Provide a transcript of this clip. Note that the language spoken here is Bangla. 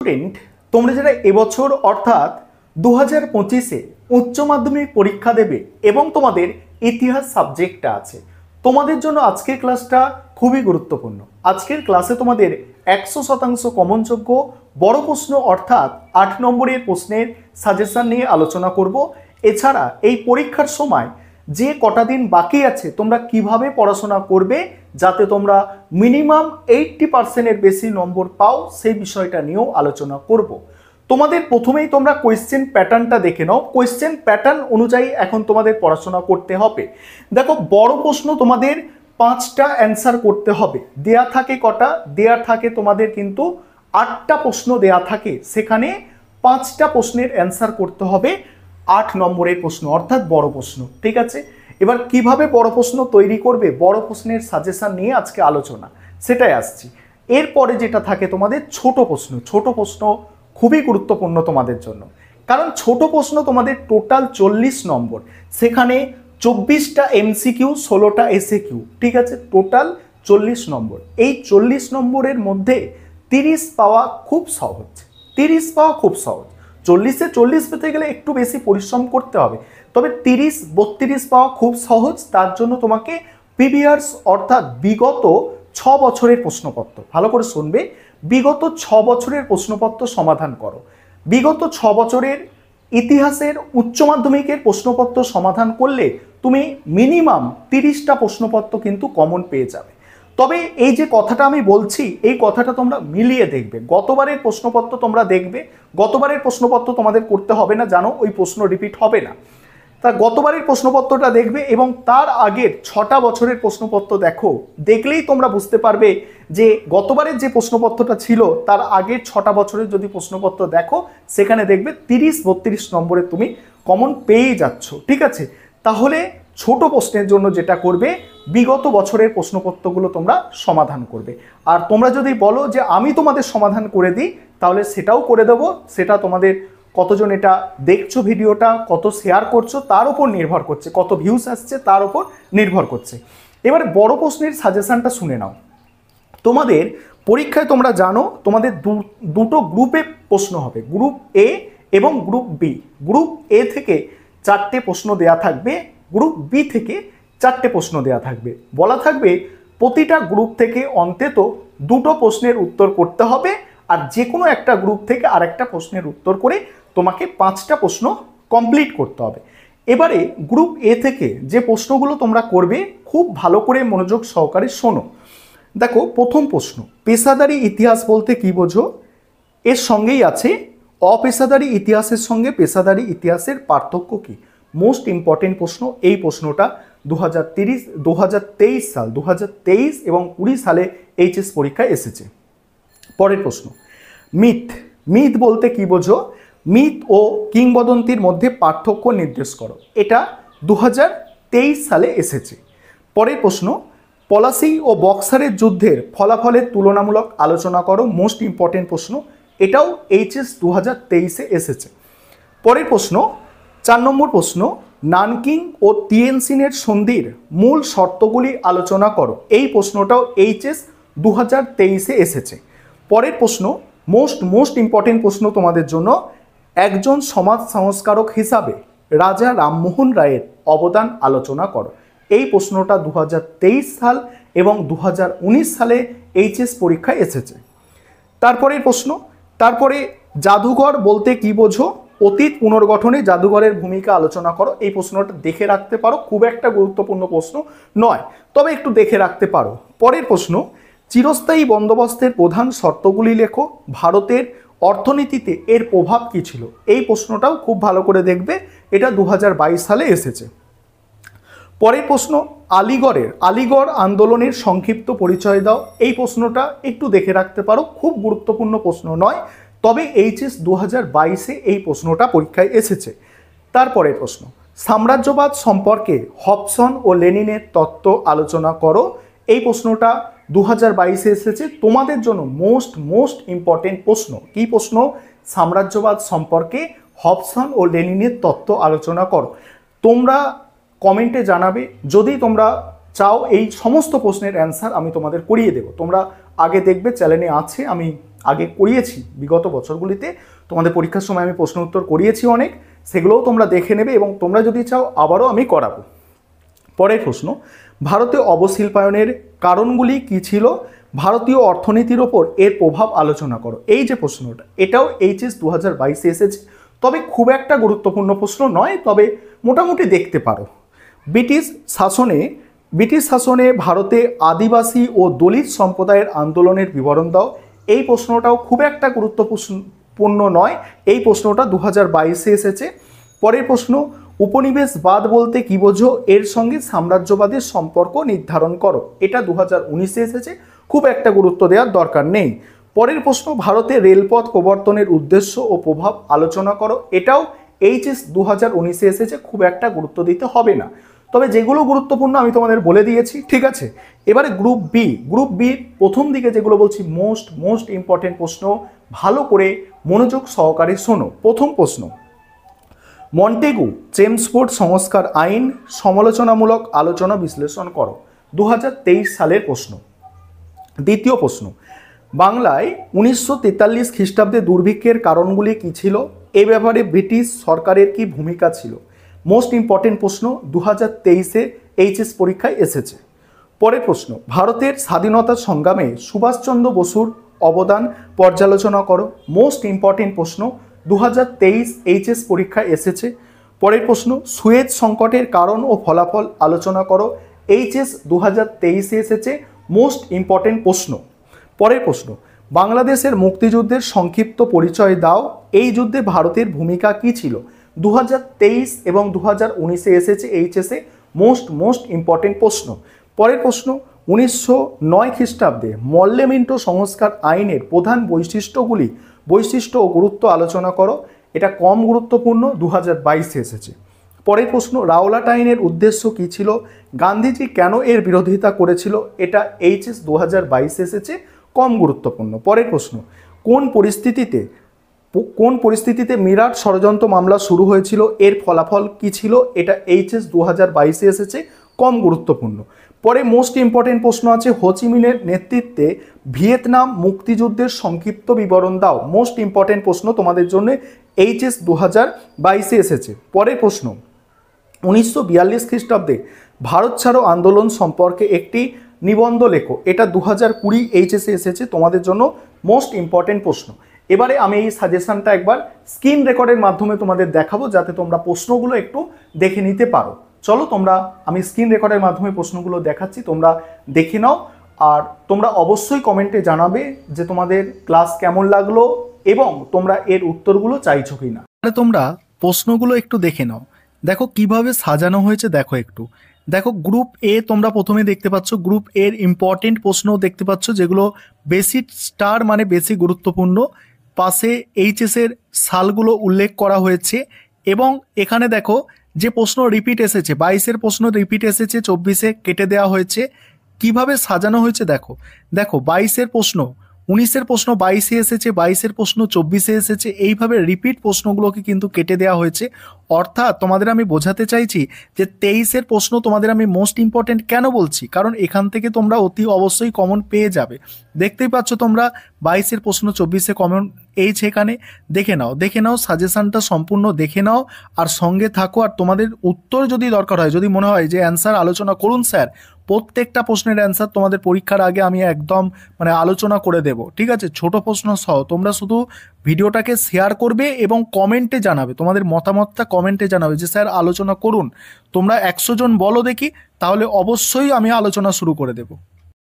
স্টুডেন্ট, তোমরা যারা এবছর অর্থাৎ 2025-এ উচ্চ মাধ্যমিক পরীক্ষা দেবে এবং তোমাদের ইতিহাস সাবজেক্টটা আছে, তোমাদের জন্য আজকের ক্লাসটা খুবই গুরুত্বপূর্ণ। আজকের ক্লাসে তোমাদের 100% কমনযোগ্য বড় প্রশ্ন অর্থাৎ 8 নম্বরের প্রশ্নের সাজেশন নিয়ে আলোচনা করব। এছাড়া এই পরীক্ষার সময় যে কটা দিন বাকি আছে তোমরা কিভাবে পড়াশোনা করবে যাতে তোমরা মিনিমাম 80%-এর বেশি নম্বর পাও, সেই বিষয়টা নিয়েও আলোচনা করব। তোমাদের প্রথমেই তোমরা কোয়েশ্চেন প্যাটার্নটা দেখে নাও। কোয়েশ্চেন প্যাটার্ন অনুযায়ী এখন তোমাদের পড়াশোনা করতে হবে। দেখো, বড় প্রশ্ন তোমাদের 5টা অ্যান্সার করতে হবে। দেয়া থাকে কটা? দেয়া থাকে তোমাদের কিন্তু 8টা প্রশ্ন দেয়া থাকে, সেখানে 5টা প্রশ্নের অ্যান্সার করতে হবে। 8 নম্বরের প্রশ্ন অর্থাৎ বড় প্রশ্ন, ঠিক আছে? এবার কিভাবে বড় প্রশ্ন তৈরি করবে, বড় প্রশ্নের সাজেশন নিয়ে আজকে আলোচনা, সেটাই আসছি। এরপরে যেটা থাকে তোমাদের ছোট প্রশ্ন। ছোট প্রশ্ন খুবই গুরুত্বপূর্ণ তোমাদের জন্য, কারণ ছোট প্রশ্ন তোমাদের টোটাল 40 নম্বর, সেখানে 24টা এমসিকিউ, 16টা এসএকিউ, ঠিক আছে? টোটাল 40 নম্বর। এই 40 নম্বরের মধ্যে 30 পাওয়া খুব সহজ। 30 পাওয়া খুব সহজ। 40-এ 40 পেতে গেলে একটু বেশি পরিশ্রম করতে হবে, তবে 30-32 পাওয়া খুব সহজ। তার জন্য তোমাকে প্রিভিয়াস অর্থাৎ বিগত 6 বছরের প্রশ্নপত্র, ভালো করে শুনবে, বিগত 6 বছরের প্রশ্নপত্র সমাধান করো। বিগত 6 বছরের ইতিহাসের উচ্চ মাধ্যমিকের প্রশ্নপত্র সমাধান করলে তুমি মিনিমাম 30টা প্রশ্নপত্র কিন্তু কমন পেয়ে যাবে। তবে এই যে কথাটা আমি বলছি, এই কথাটা তোমরা মিলিয়ে দেখবে। গতবারের প্রশ্নপত্র তোমরা দেখবে, গতবারের প্রশ্নপত্র তোমাদের করতে হবে না, জানো ওই প্রশ্ন রিপিট হবে না। তা গতবারের প্রশ্নপত্রটা দেখবে এবং তার আগের 6টা বছরের প্রশ্নপত্র দেখো, দেখলেই তোমরা বুঝতে পারবে যে গতবারের যে প্রশ্নপত্রটা ছিল তার আগের 6টা বছরের যদি প্রশ্নপত্র দেখো, সেখানে দেখবে 30-32 নম্বরে তুমি কমন পেয়ে যাচ্ছ, ঠিক আছে? তাহলে ছোট প্রশ্নের জন্য যেটা করবে, বিগত বছরের প্রশ্নপত্রগুলো তোমরা সমাধান করবে। আর তোমরা যদি বলো যে আমি তোমাদের সমাধান করে দিই, তাহলে সেটাও করে দেবো। সেটা তোমাদের কতজন এটা দেখছো ভিডিওটা, কত শেয়ার করছো তার উপর নির্ভর করছে, কত ভিউজ আসছে তার উপর নির্ভর করছে। এবারে বড় প্রশ্নের সাজেশনটা শুনে নাও। তোমাদের পরীক্ষায় তোমরা জানো তোমাদের দুটো গ্রুপে প্রশ্ন হবে, গ্রুপ এ এবং গ্রুপ বি। গ্রুপ এ থেকে 4টে প্রশ্ন দেয়া থাকবে, গ্রুপ বি থেকে 4টে প্রশ্ন দেয়া থাকবে। বলা থাকবে প্রতিটা গ্রুপ থেকে অন্তত 2টো প্রশ্নের উত্তর করতে হবে, আর যে কোনো একটা গ্রুপ থেকে আরেকটা প্রশ্নের উত্তর করে তোমাকে 5টা প্রশ্ন কমপ্লিট করতে হবে। এবারে গ্রুপ এ থেকে যে প্রশ্নগুলো তোমরা করবে, খুব ভালো করে মনোযোগ সহকারে শোনো। দেখো, প্রথম প্রশ্ন, পেশাদারি ইতিহাস বলতে কি বোঝো? এর সঙ্গেই আছে অপেশাদারি ইতিহাসের সঙ্গে পেশাদারি ইতিহাসের পার্থক্য কি? মোস্ট ইম্পর্টেন্ট প্রশ্ন। এই প্রশ্নটা 2023 সাল, 2023 এবং 20 সালে এইচএস পরীক্ষায় এসেছে। পরের প্রশ্ন, মিথ। মিথ বলতে কি বোঝো? মিথ ও কিংবদন্তির মধ্যে পার্থক্য নির্দেশ করো। এটা 2023 সালে এসেছে। পরের প্রশ্ন, পলাশী ও বক্সারের যুদ্ধের ফলাফলের তুলনামূলক আলোচনা করো। মোস্ট ইম্পর্টেন্ট প্রশ্ন, এটাও এইচএস 2023-এ এসেছে। পরের প্রশ্ন, 4 নম্বর প্রশ্ন, নানকিং ও টিয়েনসিনের সন্ধির মূল শর্তগুলি আলোচনা করো। এই প্রশ্নটাও এইচএস 2023-এ এসেছে। পরের প্রশ্ন, মোস্ট ইম্পর্টেন্ট প্রশ্ন তোমাদের জন্য, একজন সমাজ সংস্কারক হিসাবে রাজা রামমোহন রায়ের অবদান আলোচনা করো। এই প্রশ্নটা 2023 সাল এবং 2019 সালে এইচএস পরীক্ষায় এসেছে। তারপরের প্রশ্ন, তারপরে জাদুঘর বলতে কি বোঝো? অতীত পুনর্গঠনে জাদুঘরের ভূমিকা আলোচনা করো। এই প্রশ্নটা দেখে রাখতে পারো, খুব একটা গুরুত্বপূর্ণ প্রশ্ন নয়, তবে একটু দেখে রাখতে পারো। পরের প্রশ্ন, চিরস্থায়ী বন্দোবস্তের প্রধান শর্তগুলি লেখো। ভারতের অর্থনীতিতে এর প্রভাব কী ছিল? এই প্রশ্নটাও খুব ভালো করে দেখবে, এটা 2022 সালে এসেছে। পরের প্রশ্ন, আলিগড় আন্দোলনের সংক্ষিপ্ত পরিচয় দাও। এই প্রশ্নটা একটু দেখে রাখতে পারো, খুব গুরুত্বপূর্ণ প্রশ্ন নয়, তবে এইচএস 2022-এ এই প্রশ্নটা পরীক্ষায় এসেছে। তারপরের প্রশ্ন, সাম্রাজ্যবাদ সম্পর্কে হবসন ও লেনিনের তত্ত্ব আলোচনা করো। এই প্রশ্নটা 2022-এ এসেছে। তোমাদের জন্য মোস্ট ইম্পর্টেন্ট প্রশ্ন। কি প্রশ্ন? সাম্রাজ্যবাদ সম্পর্কে হবসন ও লেনিনের তত্ত্ব আলোচনা করো। তোমরা কমেন্টে জানাবে, যদি তোমরা চাও এই সমস্ত প্রশ্নের অ্যান্সার আমি তোমাদের করিয়ে দেব। তোমরা আগে দেখবে চ্যানেলে আছে, আমি আগে করিয়েছি বিগত বছরগুলিতে, তোমাদের পরীক্ষার সময় আমি প্রশ্ন উত্তর করিয়েছি অনেক, সেগুলোও তোমরা দেখে নেবে এবং তোমরা যদি চাও আবারও আমি করাবো। পরের প্রশ্ন, ভারতে অবশিল্পায়নের কারণগুলি কী ছিল? ভারতীয় অর্থনীতির ওপর এর প্রভাব আলোচনা করো। এই যে প্রশ্নটা, এটাও এইচএস 2022 এসেছে, তবে খুব একটা গুরুত্বপূর্ণ প্রশ্ন নয়, তবে মোটামুটি দেখতে পারো। ব্রিটিশ শাসনে ভারতে আদিবাসী ও দলিত সম্প্রদায়ের আন্দোলনের বিবরণ দাও। এই প্রশ্নটাও খুব একটা গুরুত্বপূর্ণ নয়, এই প্রশ্নটা 2022 এসেছে। পরের প্রশ্ন, উপনিবেশবাদ বলতে কি বোঝো? এর সঙ্গে সাম্রাজ্যবাদের সম্পর্ক নির্ধারণ করো। এটা 2019 এসেছে, খুব একটা গুরুত্ব দেওয়ার দরকার নেই। পরের প্রশ্ন, ভারতে রেলপথ প্রবর্তনের উদ্দেশ্য ও প্রভাব আলোচনা করো। এটাও এইচএস 2019 এসেছে, খুব একটা গুরুত্ব দিতে হবে না, তবে যেগুলো গুরুত্বপূর্ণ আমি তোমাদের বলে দিয়েছি, ঠিক আছে। এবারে গ্রুপ বি প্রথম দিকে যেগুলো বলছি মোস্ট ইম্পর্টেন্ট প্রশ্ন, ভালো করে মনোযোগ সহকারে শোনো। প্রথম প্রশ্ন, মন্টেগু চেমসফোর্ড সংস্কার আইন সমালোচনামূলক আলোচনা বিশ্লেষণ করো। 2023 সালের প্রশ্ন। দ্বিতীয় প্রশ্ন, বাংলায় 1943 খ্রিস্টাব্দে দুর্ভিক্ষের কারণগুলি কী ছিল? এ ব্যাপারে ব্রিটিশ সরকারের কি ভূমিকা ছিল? মোস্ট ইম্পর্টেন্ট প্রশ্ন, 2023-এ এইচএস পরীক্ষায় এসেছে। পরের প্রশ্ন, ভারতের স্বাধীনতা সংগ্রামে সুভাষচন্দ্র বসুর অবদান পর্যালোচনা করো। মোস্ট ইম্পর্টেন্ট প্রশ্ন, 2023 এইচএস পরীক্ষায় এসেছে। পরের প্রশ্ন, সুয়েজ সংকটের কারণ ও ফলাফল আলোচনা করো। এইচএস 2023-এ এসেছে, মোস্ট ইম্পর্টেন্ট প্রশ্ন। পরের প্রশ্ন, বাংলাদেশের মুক্তিযুদ্ধের সংক্ষিপ্ত পরিচয় দাও। এই যুদ্ধে ভারতের ভূমিকা কী ছিল? 2023 এবং 2019-এ এসেছে এইচএসে, মোস্ট ইম্পর্টেন্ট প্রশ্ন। পরের প্রশ্ন, 1909 খ্রিস্টাব্দে মল্লেমিন্টো সংস্কার আইনের প্রধান বৈশিষ্ট্য ও গুরুত্ব আলোচনা করো। এটা কম গুরুত্বপূর্ণ, 2022-এ এসেছে। পরের প্রশ্ন, রাওলাট আইনের উদ্দেশ্য কী ছিল? গান্ধীজি কেন এর বিরোধিতা করেছিল? এটা এইচএস 2022 এসেছে, কম গুরুত্বপূর্ণ। পরের প্রশ্ন, কোন পরিস্থিতিতে মিরাট ষড়যন্ত্র মামলা শুরু হয়েছিল? এর ফলাফল কী ছিল? এটা এইচএস 2022-এ এসেছে, কম গুরুত্বপূর্ণ। পরে মোস্ট ইম্পর্টেন্ট প্রশ্ন আছে, হোচিমিনের নেতৃত্বে ভিয়েতনাম মুক্তিযুদ্ধের সংক্ষিপ্ত বিবরণ দাও। মোস্ট ইম্পর্টেন্ট প্রশ্ন তোমাদের জন্য, এইচএস 2022-এ এসেছে। পরের প্রশ্ন, 1942 খ্রিস্টাব্দে ভারত ছাড়ো আন্দোলন সম্পর্কে একটি নিবন্ধ লেখো। এটা 2020 এইচএসে এসেছে, তোমাদের জন্য মোস্ট ইম্পর্টেন্ট প্রশ্ন। এবারে আমি এই সাজেশনটা একবার স্ক্রিন রেকর্ডের মাধ্যমে তোমাদের দেখাবো, যাতে তোমরা প্রশ্নগুলো একটু দেখে নিতে পারো। চলো আমি স্ক্রিন রেকর্ডের মাধ্যমে প্রশ্নগুলো দেখাচ্ছি, তোমরা দেখে নাও। আর তোমরা অবশ্যই কমেন্টে জানাবে যে তোমাদের ক্লাস কেমন লাগলো এবং তোমরা এর উত্তরগুলো চাইছো কি না। তোমরা প্রশ্নগুলো একটু দেখে নাও, দেখো কিভাবে সাজানো হয়েছে। দেখো গ্রুপ এ তোমরা প্রথমে দেখতে পাচ্ছ, গ্রুপ এর ইম্পর্টেন্ট প্রশ্ন দেখতে পাচ্ছ, যেগুলো বেশি স্টার মানে বেশি গুরুত্বপূর্ণ। পাশে এইচএস এর সালগুলো উল্লেখ করা হয়েছে এবং এখানে দেখো যে প্রশ্ন রিপিট এসেছে, 22-এর প্রশ্ন রিপিট এসেছে, 24-এ কেটে দেওয়া হয়েছে। কিভাবে সাজানো হয়েছে দেখো 22-এর প্রশ্ন 19-এর প্রশ্ন 22-এ এসেছে, 22-এর প্রশ্ন 24-এ এসেছে, এইভাবে রিপিট প্রশ্নগুলোকে কিন্তু কেটে দেওয়া হয়েছে। অর্থাৎ তোমাদের আমি বোঝাতে চাইছি যে 23-এর প্রশ্ন তোমাদের আমি মোস্ট ইম্পর্টেন্ট কেন বলছি, কারণ এখান থেকে তোমরা অতি অবশ্যই কমন পেয়ে যাবে। দেখতেই পাচ্ছ তোমরা 22-এর প্রশ্ন 24-এ কমন এইচ, এখানে দেখে নাও সাজেশনটা সম্পূর্ণ দেখে নাও আর সঙ্গে থাকো। আর তোমাদের উত্তর যদি দরকার হয়, যদি মনে হয় যে অ্যান্সার আলোচনা করুন স্যার, প্রত্যেকটা প্রশ্নের অ্যান্সার তোমাদের পরীক্ষার আগে আমি একদম আলোচনা করে দেব, ঠিক আছে, ছোট প্রশ্ন সহ। তোমরা শুধু ভিডিওটাকে শেয়ার করবে এবং কমেন্টে জানাবে, তোমাদের মতামতটা কমেন্টে জানাবে যে স্যার আলোচনা করুন। তোমরা 100 জন বলো দেখি, তাহলে অবশ্যই আমি আলোচনা শুরু করে দেব।